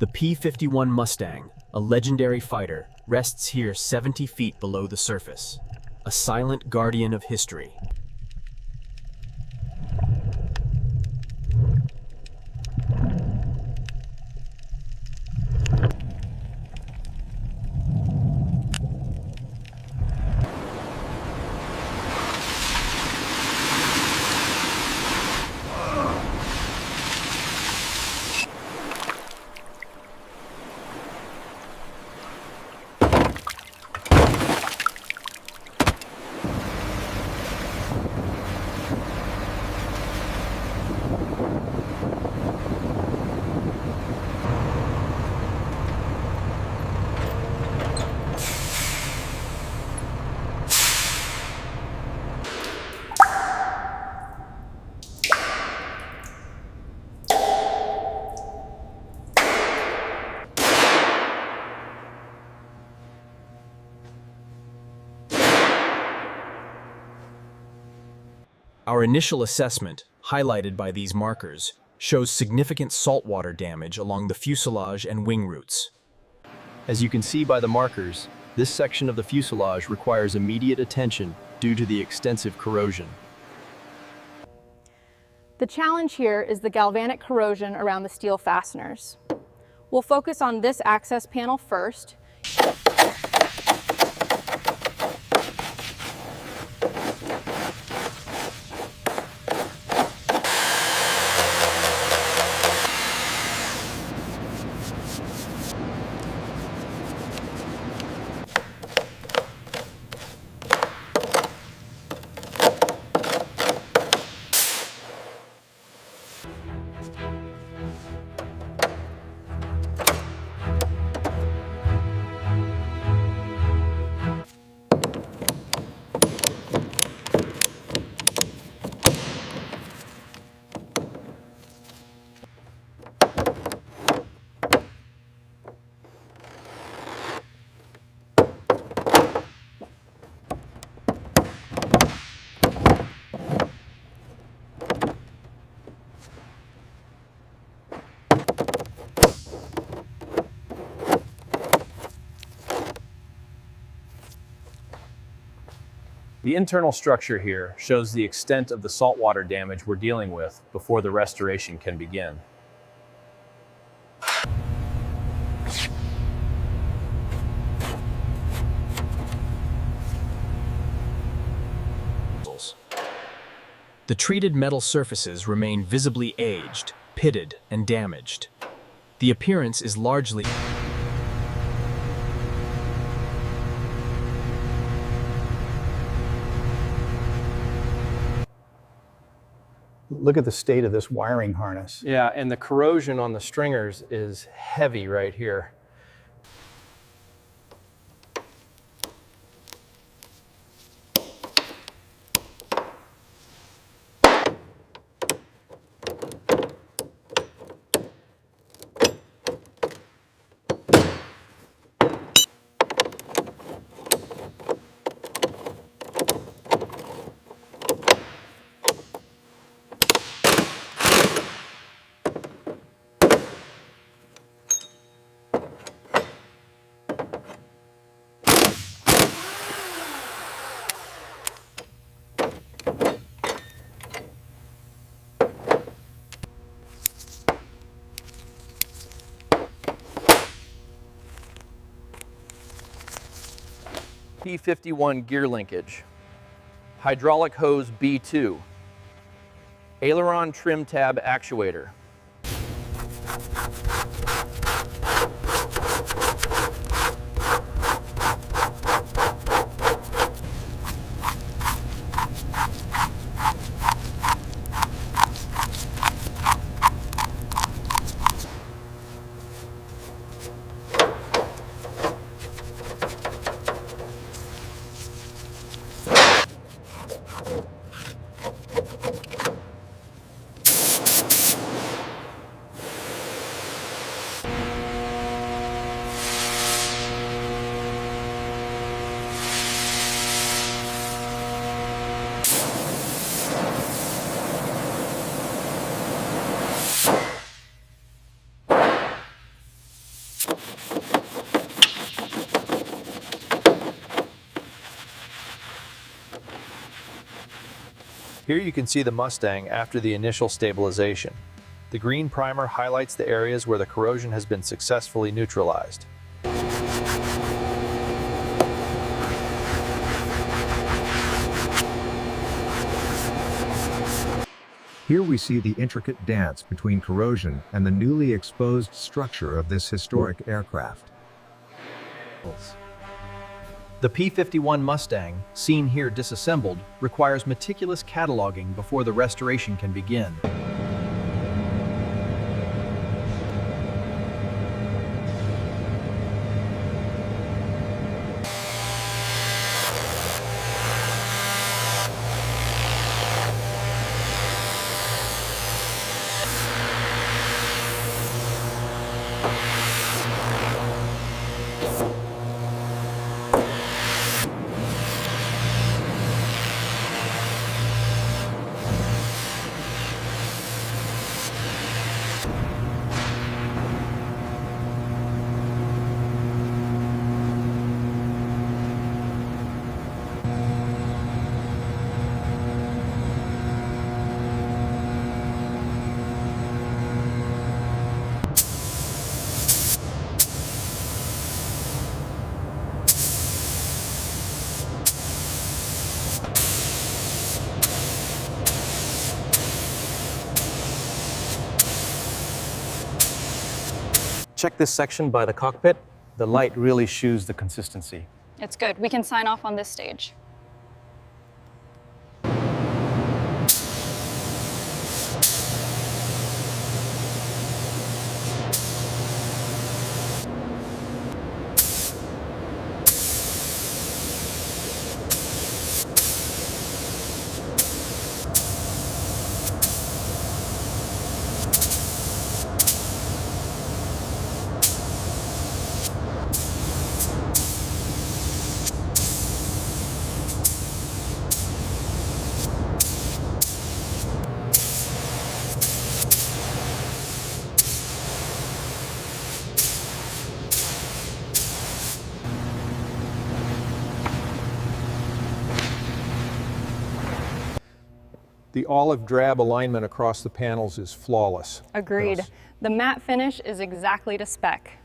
The P-51 Mustang, a legendary fighter, rests here 70 feet below the surface, a silent guardian of history. Our initial assessment, highlighted by these markers, shows significant saltwater damage along the fuselage and wing roots. As you can see by the markers, this section of the fuselage requires immediate attention due to the extensive corrosion. The challenge here is the galvanic corrosion around the steel fasteners. We'll focus on this access panel first. The internal structure here shows the extent of the saltwater damage we're dealing with before the restoration can begin. The treated metal surfaces remain visibly aged, pitted, and damaged. The appearance is largely Look at the state of this wiring harness. Yeah, and the corrosion on the stringers is heavy right here. P-51 gear linkage, hydraulic hose B2, aileron trim tab actuator. Here you can see the Mustang after the initial stabilization. The green primer highlights the areas where the corrosion has been successfully neutralized. Here we see the intricate dance between corrosion and the newly exposed structure of this historic aircraft. The P-51 Mustang, seen here disassembled, requires meticulous cataloging before the restoration can begin. Check this section by the cockpit. The light really shews the consistency. It's good. We can sign off on this stage. The olive drab alignment across the panels is flawless. Agreed. Yes. The matte finish is exactly to spec.